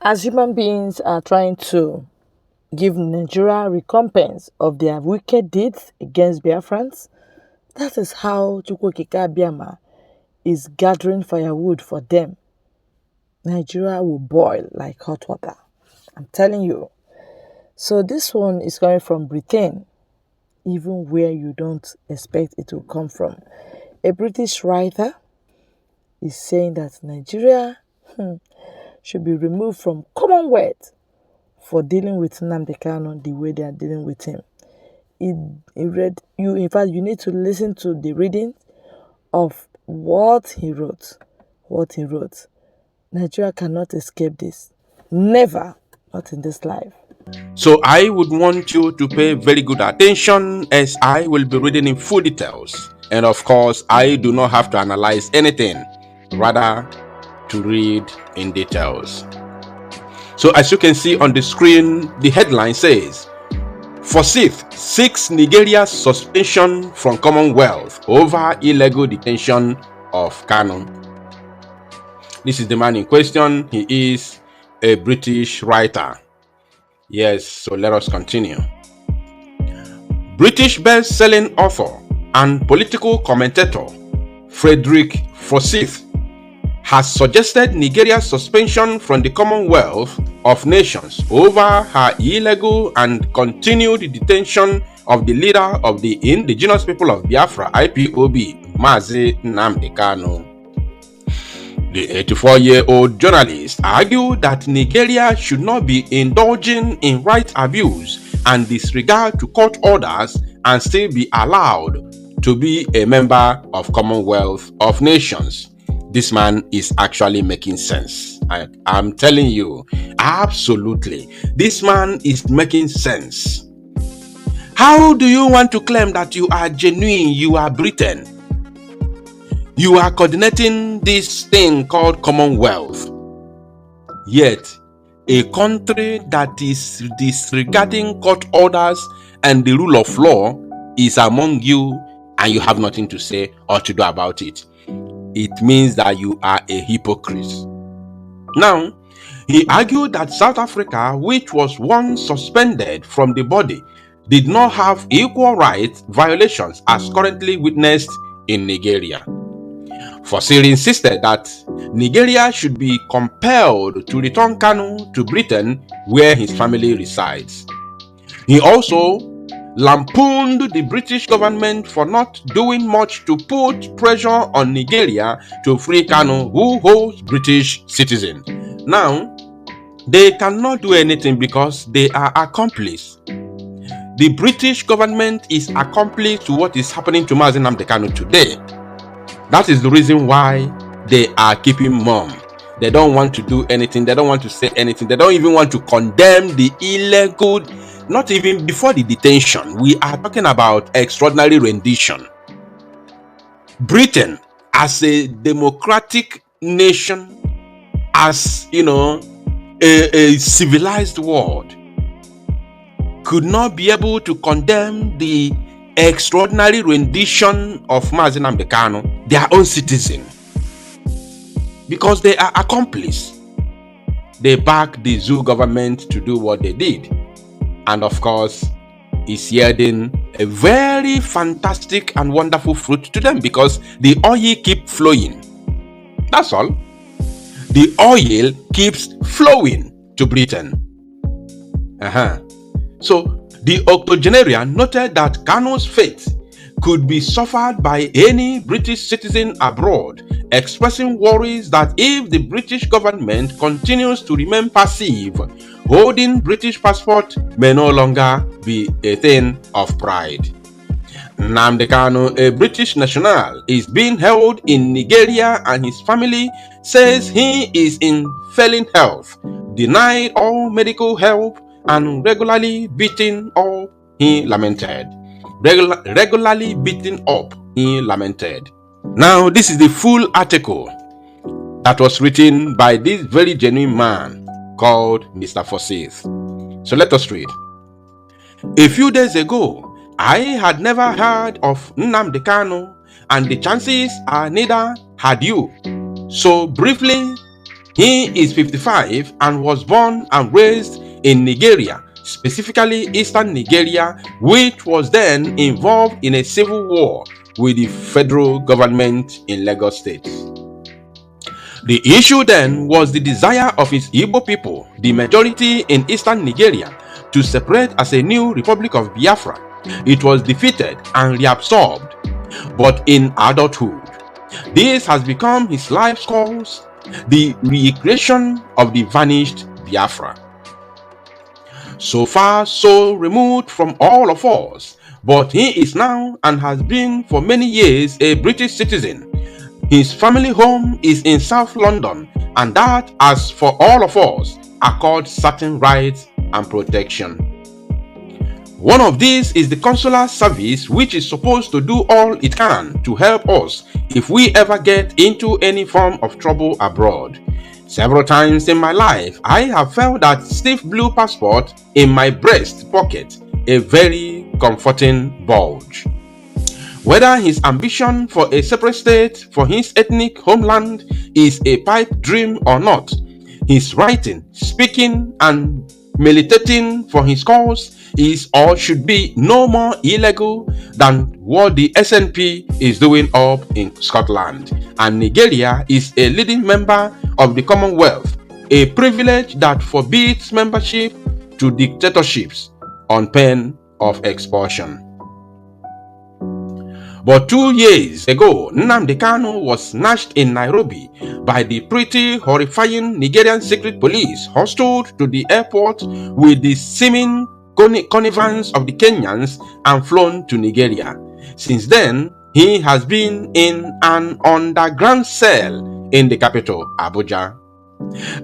As human beings are trying to give Nigeria recompense of their wicked deeds against Biafrans, that is how Chukwukika Abiyama is gathering firewood for them. Nigeria will boil like hot water. I'm telling you. So this one is coming from Britain, even where you don't expect it to come from. A British writer is saying that Nigeria should be removed from Commonwealth for dealing with Nnamdi Kanu the way they are dealing with him. In fact, you need to listen to the reading of what he wrote. Nigeria cannot escape this. Never, not in this life. So I would want you to pay very good attention as I will be reading in full details. And of course, I do not have to analyze anything, rather to read in details. So as you can see on the screen, the headline says, Forsyth seeks Nigeria's suspension from Commonwealth over illegal detention of Kanu. This is the man in question. He is a British writer. Yes, so let us continue. British best-selling author and political commentator Frederick Forsyth has suggested Nigeria's suspension from the Commonwealth of Nations over her illegal and continued detention of the leader of the indigenous people of Biafra, IPOB, Mazi Nnamdi Kanu. The 84-year-old journalist argued that Nigeria should not be indulging in right abuse and disregard to court orders and still be allowed to be a member of Commonwealth of Nations. This man is actually making sense. I'm telling you, absolutely. This man is making sense. How do you want to claim that you are genuine, you are Britain? You are coordinating this thing called Commonwealth. Yet, a country that is disregarding court orders and the rule of law is among you, and you have nothing to say or to do about it. It means that you are a hypocrite. Now, he argued that South Africa, which was once suspended from the body, did not have equal rights violations as currently witnessed in Nigeria. Forsyth insisted that Nigeria should be compelled to return Kanu to Britain, where his family resides. He also lampooned the British government for not doing much to put pressure on Nigeria to free Kanu, who holds British citizen. Now, they cannot do anything because they are accomplices. The British government is accomplice to what is happening to Mazi Nnamdi Kanu today. That is the reason why they are keeping mum. They don't want to do anything. They don't want to say anything. They don't even want to condemn the illegal. Not even before the detention. We are talking about extraordinary rendition. Britain, as a democratic nation, as a civilized world, could not be able to condemn the extraordinary rendition of Mazi Nnamdi Kanu, their own citizen, because they are accomplices. They back the zoo government to do what they did. And of course, it's yielding a very fantastic and wonderful fruit to them because the oil keeps flowing. That's all. The oil keeps flowing to Britain. So the octogenarian noted that Kanu's fate could be suffered by any British citizen abroad, expressing worries that if the British government continues to remain passive, holding British passport may no longer be a thing of pride. Nnamdi Kanu, a British national, is being held in Nigeria and his family says he is in failing health, denied all medical help, and regularly beaten up, he lamented. Regularly beaten up, he lamented. Now, this is the full article that was written by this very genuine man called Mr. Forsyth. So let us read. A few days ago, I had never heard of Nnamdi Kanu, and the chances are neither had you. So briefly, He is 55 and was born and raised in Nigeria, specifically eastern Nigeria, which was then involved in a civil war with the federal government in Lagos State. The issue then was the desire of his Igbo people, the majority in eastern Nigeria, to separate as a new Republic of Biafra. It was defeated and reabsorbed, but in adulthood. This has become his life's cause, the recreation of the vanished Biafra. So far, so removed from all of us, but he is now and has been for many years a British citizen. His family home is in South London, and that, as for all of us, accords certain rights and protection. One of these is the consular service, which is supposed to do all it can to help us if we ever get into any form of trouble abroad. Several times in my life, I have felt that stiff blue passport in my breast pocket, a very comforting bulge. Whether his ambition for a separate state for his ethnic homeland is a pipe dream or not, his writing, speaking, and militating for his cause is or should be no more illegal than what the SNP is doing up in Scotland. And Nigeria is a leading member of the Commonwealth, a privilege that forbids membership to dictatorships on pain of expulsion. But 2 years ago, Nnamdi Kanu was snatched in Nairobi by the pretty horrifying Nigerian secret police, hustled to the airport with the seeming connivance of the Kenyans, and flown to Nigeria. Since then, he has been in an underground cell in the capital, Abuja.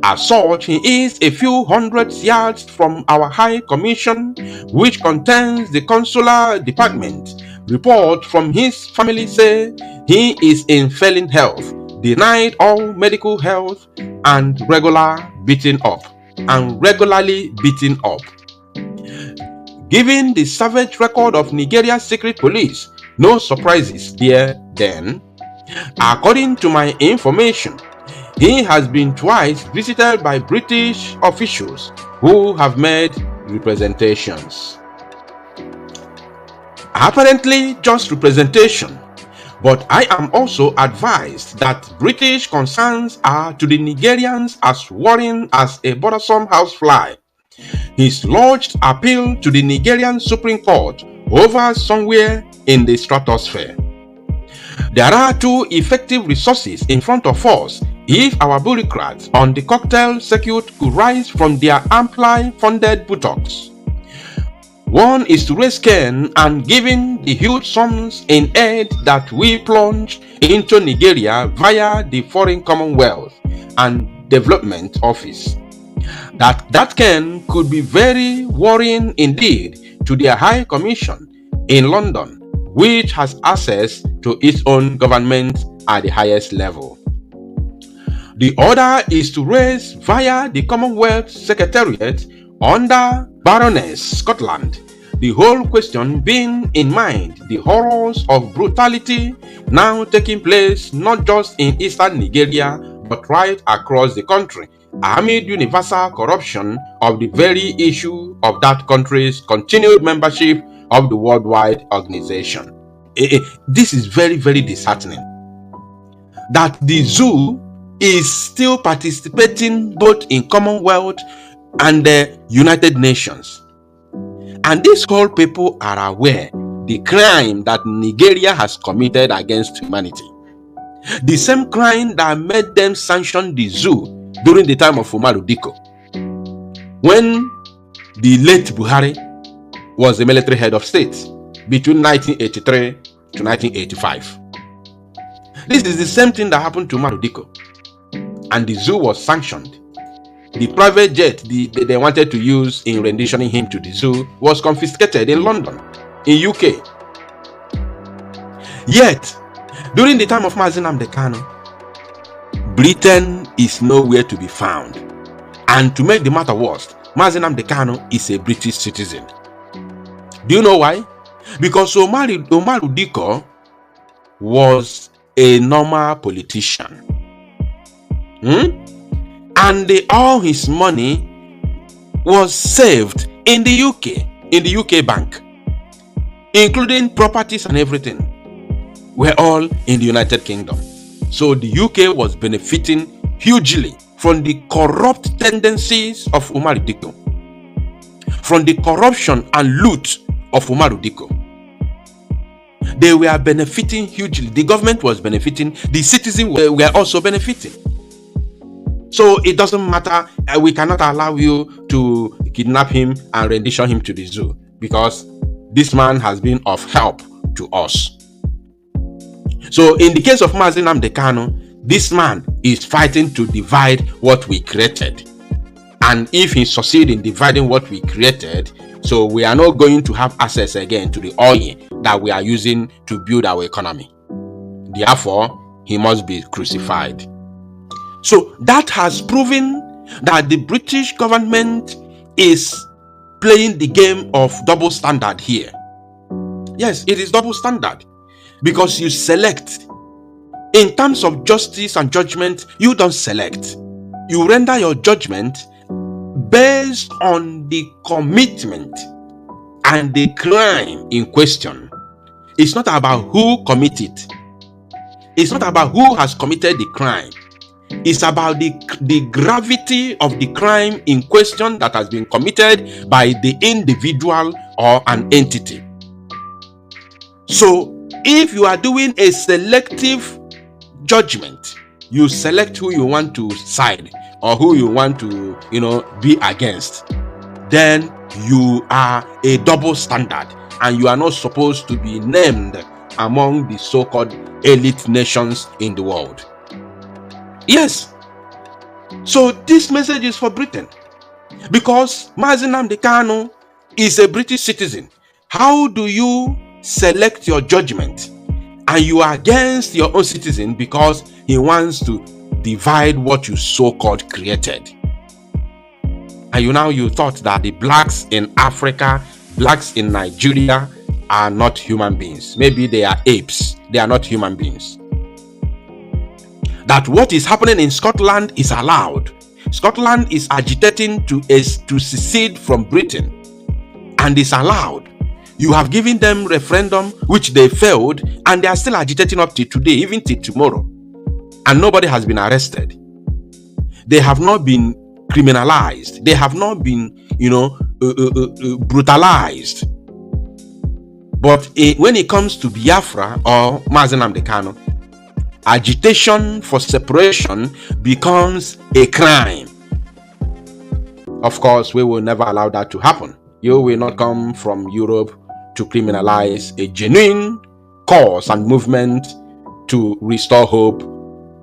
As such, he is a few hundred yards from our High Commission, which contains the consular department. Report from his family say he is in failing health, denied all medical help, and regularly beaten up. Given the savage record of Nigeria's secret police, no surprises there then. According to my information, he has been twice visited by British officials who have made representations. Apparently just representation, but I am also advised that British concerns are to the Nigerians as worrying as a bothersome housefly. His lodged appeal to the Nigerian Supreme Court over somewhere in the stratosphere. There are two effective resources in front of us if our bureaucrats on the cocktail circuit could rise from their amply funded buttocks. One is to raise Cain and giving the huge sums in aid that we plunge into Nigeria via the Foreign Commonwealth and Development Office. That Cain could be very worrying indeed to their High Commission in London, which has access to its own government at the highest level. The other is to raise via the Commonwealth Secretariat under Baroness Scotland, the whole question being in mind the horrors of brutality now taking place not just in eastern Nigeria but right across the country amid universal corruption of the very issue of that country's continued membership of the worldwide organization. This is very, very disheartening. That the zoo is still participating both in Commonwealth and the United Nations. And these whole people are aware the crime that Nigeria has committed against humanity. The same crime that made them sanction the zoo during the time of Umaru Dikko, when the late Buhari was the military head of state between 1983 to 1985. This is the same thing that happened to Umaru Dikko, and the zoo was sanctioned. The private jet they wanted to use in renditioning him to the zoo was confiscated in London, in UK. Yet, during the time of Nnamdi Kanu, Britain is nowhere to be found. And to make the matter worse, Nnamdi Kanu is a British citizen. Do you know why? Because Umaru Dikko was a normal politician. And all his money was saved in the UK bank, including properties and everything, were all in the United Kingdom. So the UK was benefiting hugely from the corrupt tendencies of Umaru Dikko, from the corruption and loot of Umaru Dikko. They were benefiting hugely. The government was benefiting. The citizens were also benefiting. So it doesn't matter. We cannot allow you to kidnap him and rendition him to the zoo, because this man has been of help to us. So in the case of Mazi Nnamdi Kanu, this man is fighting to divide what we created. And if he succeeds in dividing what we created, so we are not going to have access again to the oil that we are using to build our economy. Therefore, he must be crucified. So that has proven that the British government is playing the game of double standard here. Yes, it is double standard, because you select. In terms of justice and judgment, you don't select. You render your judgment based on the commitment and the crime in question. It's not about who committed it. It's not about who has committed the crime. It's about the gravity of the crime in question that has been committed by the individual or an entity. So if you are doing a selective judgment, you select who you want to side or who you want to, be against, then you are a double standard, and you are not supposed to be named among the so-called elite nations in the world. Yes. So this message is for Britain, because Mazi Nnamdi Kanu is a British citizen. How do you select your judgment and you are against your own citizen because he wants to divide what you so-called created? And you thought that the blacks in Africa, blacks in Nigeria are not human beings. Maybe they are apes. They are not human beings. That what is happening in Scotland is allowed. Scotland is agitating to secede from Britain, and is allowed. You have given them referendum which they failed, and they are still agitating up till today, even till tomorrow, and nobody has been arrested. They have not been criminalized. They have not been brutalized. But when it comes to Biafra or Mazi Nnamdi Kanu, agitation for separation becomes a crime. Of course, we will never allow that to happen. You will not come from Europe to criminalize a genuine cause and movement to restore hope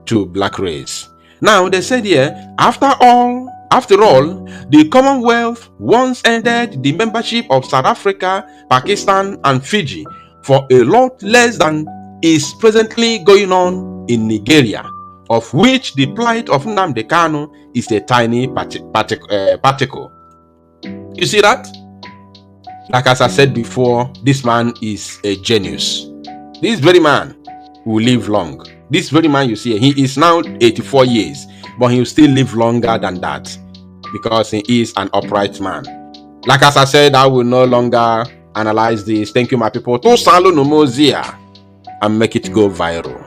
to black race. Now, they said here, after all, the Commonwealth once ended the membership of South Africa, Pakistan, and Fiji for a lot less than is presently going on in Nigeria, of which the plight of Nnamdi Kanu is a tiny particle. You see that? Like as I said before, this man is a genius. This very man will live long. This very man you see, he is now 84 years, but he will still live longer than that, because he is an upright man. Like as I said, I will no longer analyze this. Thank you, my people. To Salu Nomozia and make it go viral.